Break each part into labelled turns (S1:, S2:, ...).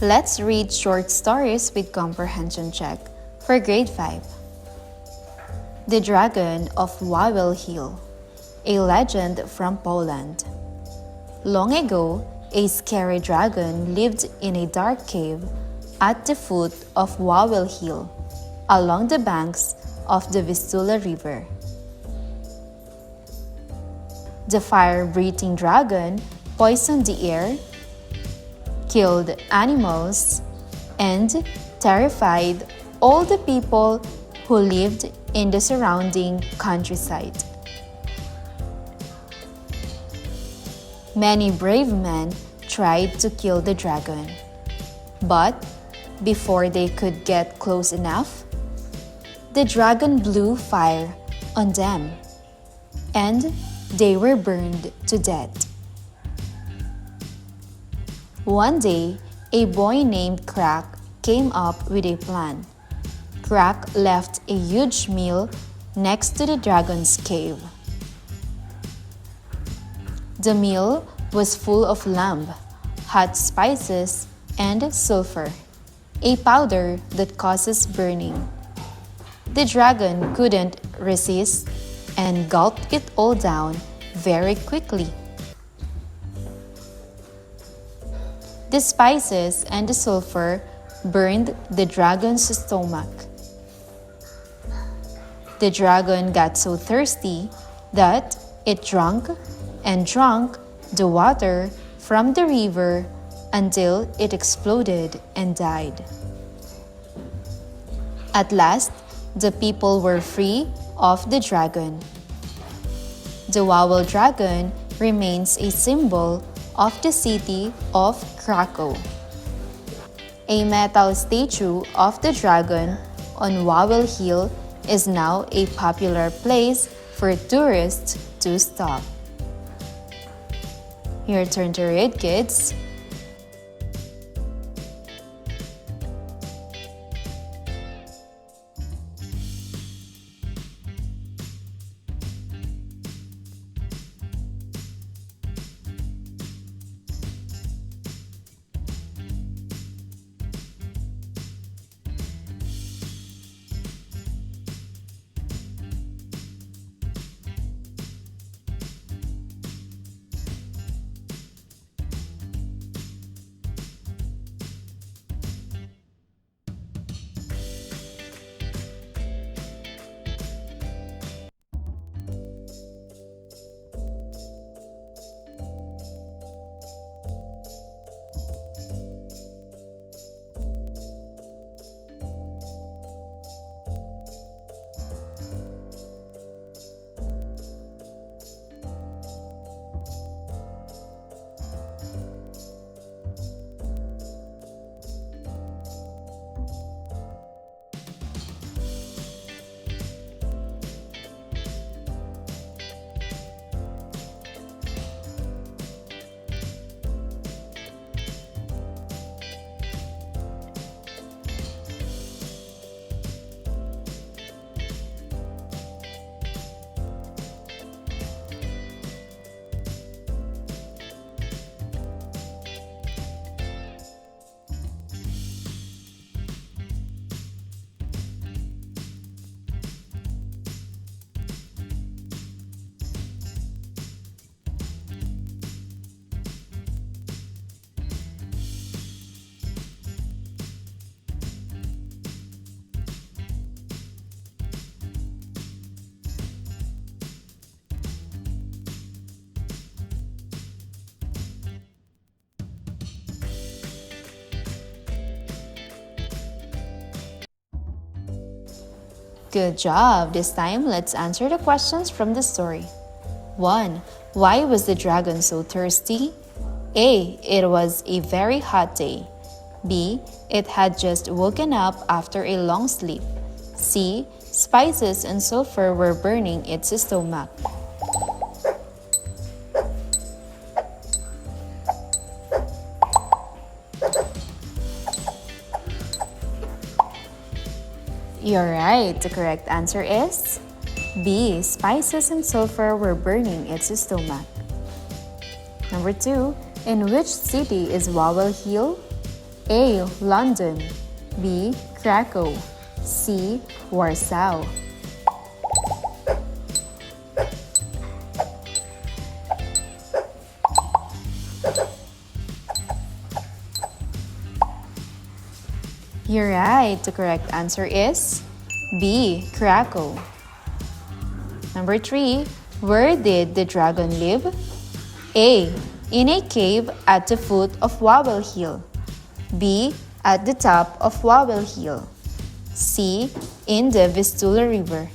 S1: Let's read short stories with comprehension check for grade 5. The Dragon of Wawel Hill, a legend from Poland. Long ago, a scary dragon lived in a dark cave at the foot of Wawel Hill, along the banks of the Vistula River. The fire-breathing dragon poisoned the air, killed animals, and terrified all the people who lived in the surrounding countryside. Many brave men tried to kill the dragon, but before they could get close enough, the dragon blew fire on them, and they were burned to death. One day, a boy named Crack came up with a plan. Crack left a huge meal next to the dragon's cave. The meal was full of lamb, hot spices, and sulfur, a powder that causes burning. The dragon couldn't resist and gulped it all down very quickly. The spices and the sulfur burned the dragon's stomach. The dragon got so thirsty that it drank and drank the water from the river until it exploded and died. At last, the people were free of the dragon. The Wawel dragon remains a symbol of the city of Krakow. A metal statue of the dragon on Wawel Hill is now a popular place for tourists to stop. Your turn to read, kids. Good job! This time, let's answer the questions from the story. 1. Why was the dragon so thirsty? A. It was a very hot day. B. It had just woken up after a long sleep. C. Spices and sulfur were burning its stomach. You're right. The correct answer is B. Spices and sulfur were burning its stomach. Number 2. In which city is Wawel Hill? A. London, B. Krakow, C. Warsaw. You're right. The correct answer is B. Krakow. Number 3. Where did the dragon live? A. In a cave at the foot of Wawel Hill. B. At the top of Wawel Hill. C. In the Vistula River.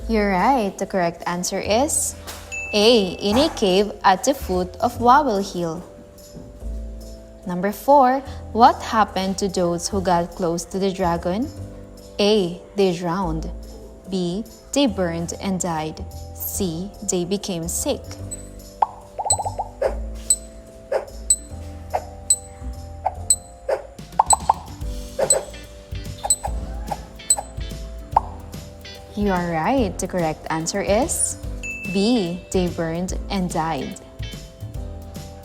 S1: You're right. The correct answer is A. In a cave at the foot of Wawel Hill. Number 4. What happened to those who got close to the dragon? A. They drowned. B. They burned and died. C. They became sick. You are right. The correct answer is B. They burned and died.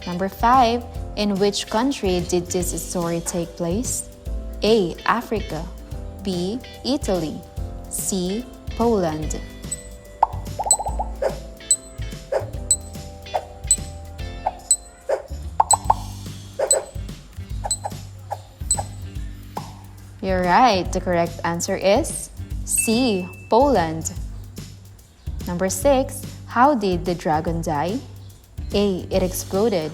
S1: Number 5. In which country did this story take place? A. Africa, B. Italy, C. Poland. You're right. The correct answer is C. Poland. Number 6. How did the dragon die? A. It exploded.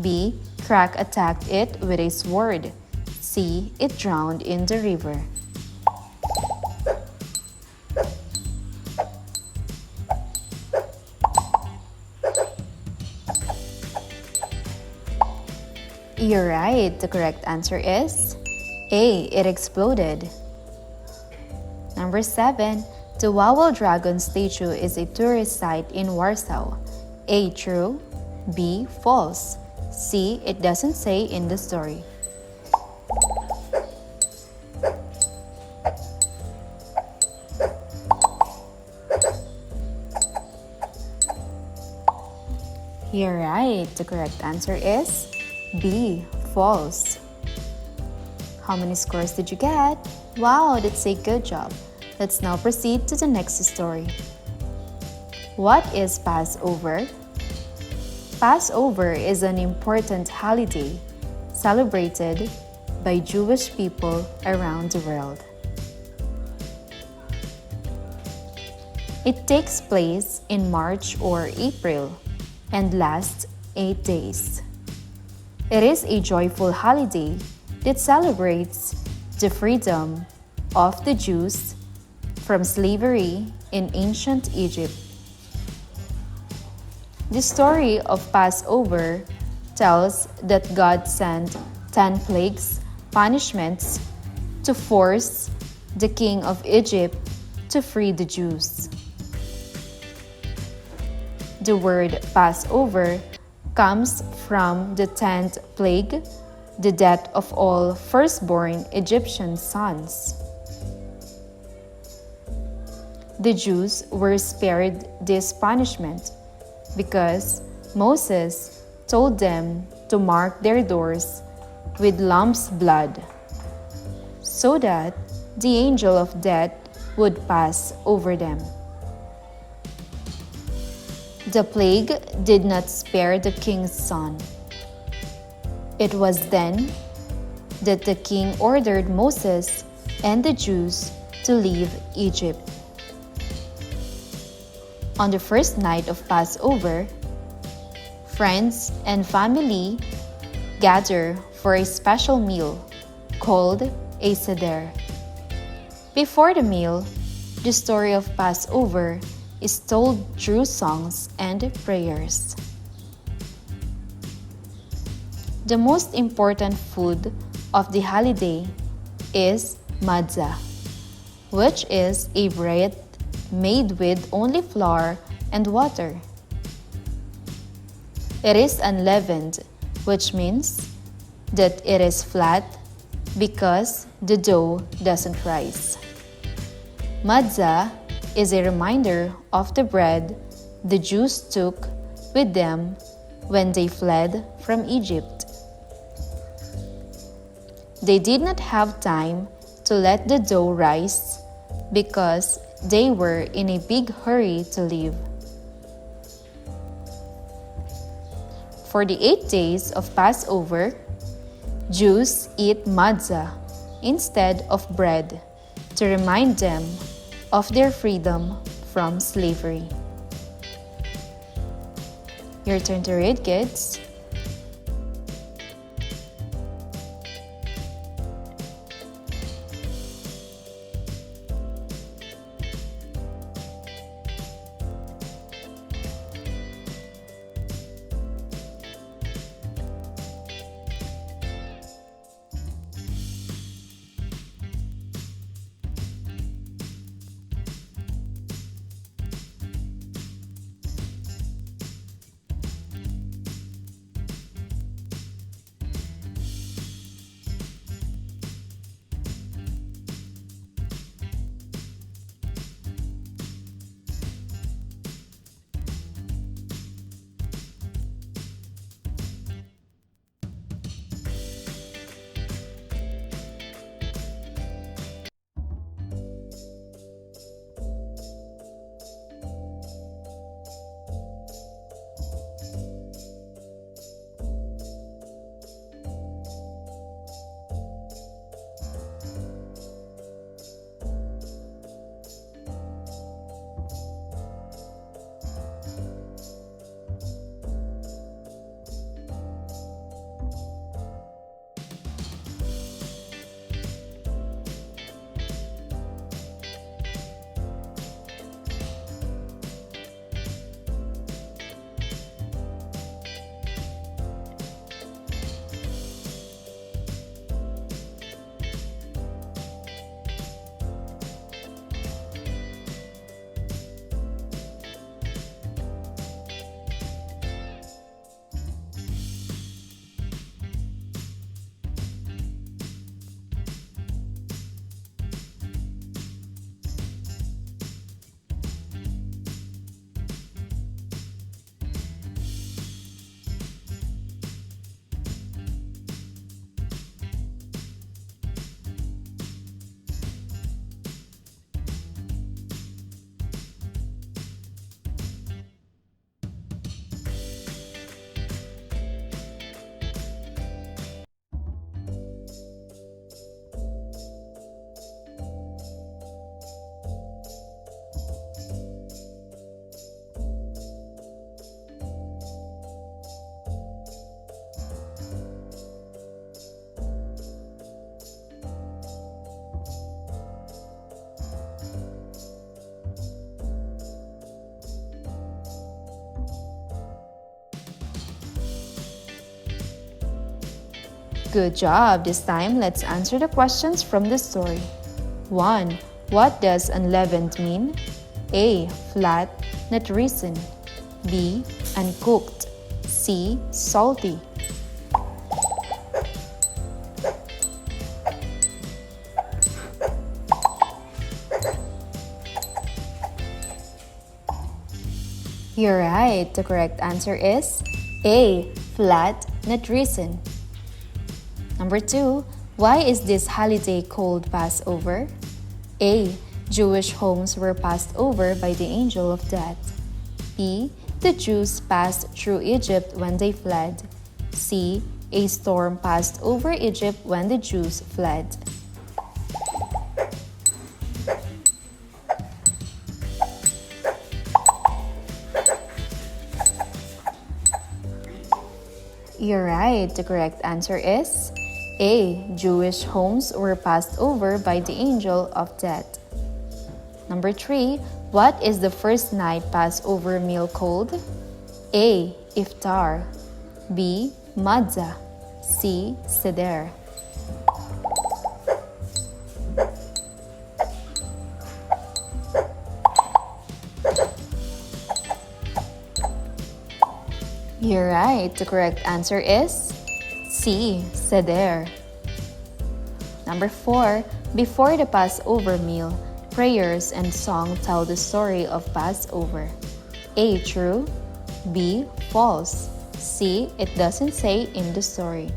S1: B. Krak attacked it with a sword. C. It drowned in the river. You're right. The correct answer is A. It exploded. Number 7. The Wawel Dragon statue is a tourist site in Warsaw. A. True. B. False. C. It doesn't say in the story. You're right. The correct answer is B. False. How many scores did you get? Wow, that's a good job. Let's now proceed to the next story. What is Passover? Passover is an important holiday celebrated by Jewish people around the world. It takes place in March or April and lasts 8 days. It is a joyful holiday that celebrates the freedom of the Jews from slavery in ancient Egypt. The story of Passover tells that God sent 10 plagues, punishments, to force the king of Egypt to free the Jews. The word Passover comes from the 10th plague, the death of all firstborn Egyptian sons. The Jews were spared this punishment because Moses told them to mark their doors with lamb's blood, so that the angel of death would pass over them. The plague did not spare the king's son. It was then that the king ordered Moses and the Jews to leave Egypt. On the first night of Passover, friends and family gather for a special meal called a seder. Before the meal, the story of Passover is told through songs and prayers. The most important food of the holiday is matzah, which is a bread made with only flour and water. It is unleavened, which means that it is flat because the dough doesn't rise. Matzah is a reminder of the bread the Jews took with them when they fled from Egypt. They did not have time to let the dough rise because they were in a big hurry to leave. For the 8 days of Passover, Jews eat matzah instead of bread to remind them of their freedom from slavery. Your turn to read, kids. Good job! This time, let's answer the questions from the story. 1. What does unleavened mean? A. Flat, not risen. B. Uncooked. C. Salty. You're right. The correct answer is A. Flat, not risen. Number 2, why is this holiday called Passover? A. Jewish homes were passed over by the angel of death. B. The Jews passed through Egypt when they fled. C. A storm passed over Egypt when the Jews fled. You're right. The correct answer is A. Jewish homes were passed over by the angel of death. Number 3, what is the first night Passover meal called? A. Iftar. B. Matzah. C. Seder. You're right. The correct answer is C. Seder. Number 4, before the Passover meal, prayers and song tell the story of Passover? A. True. B. False. C. It doesn't say in the story.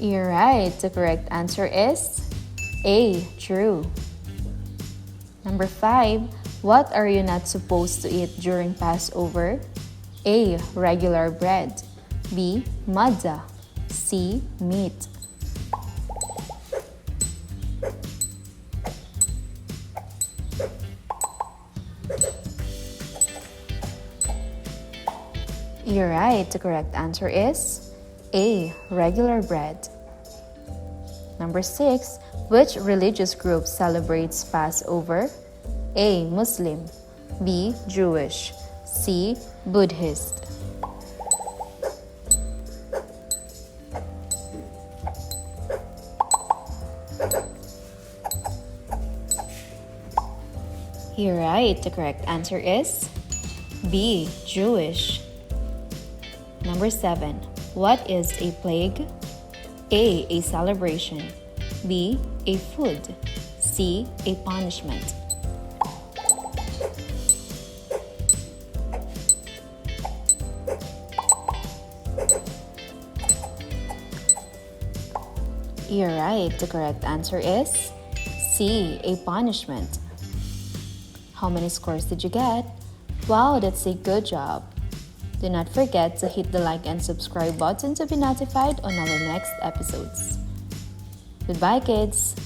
S1: You're right. The correct answer is A. True. Number 5. What are you not supposed to eat during Passover? A. Regular bread. B. Matzah. C. Meat. You're right. The correct answer is A. Regular bread. Number 6. Which religious group celebrates Passover? A. Muslim. B. Jewish. C. Buddhist. You're right. The correct answer is B. Jewish. Number 7. What is a plague? A. A celebration. B. A food. C. A punishment. You're right. The correct answer is C. A punishment. How many scores did you get? Wow, that's a good job. Do not forget to hit the like and subscribe button to be notified on our next episodes. Goodbye, kids!